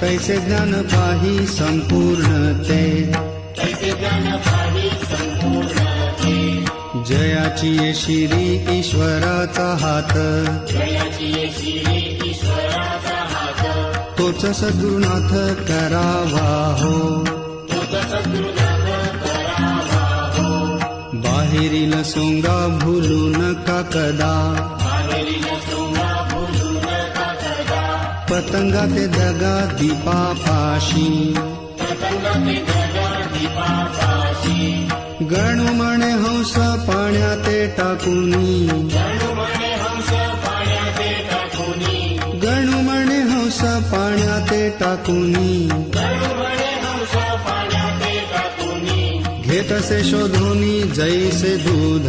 तैसे ज्ञान पाही संपूर्ण ते, जयाची ये शिरी ईश्वराचा हात, तोच सद्गुरुनाथ करावा हो. बाहेरील सोंगा भूलू नका कदा, पतंगा ते दगा दीपापाशी, गणू म्हणे हंस पाण्याते टाकुनी, गणू म्हणे हंस पाण्याते टाकुनी, घेतसे शोधोनी जैसे दूध,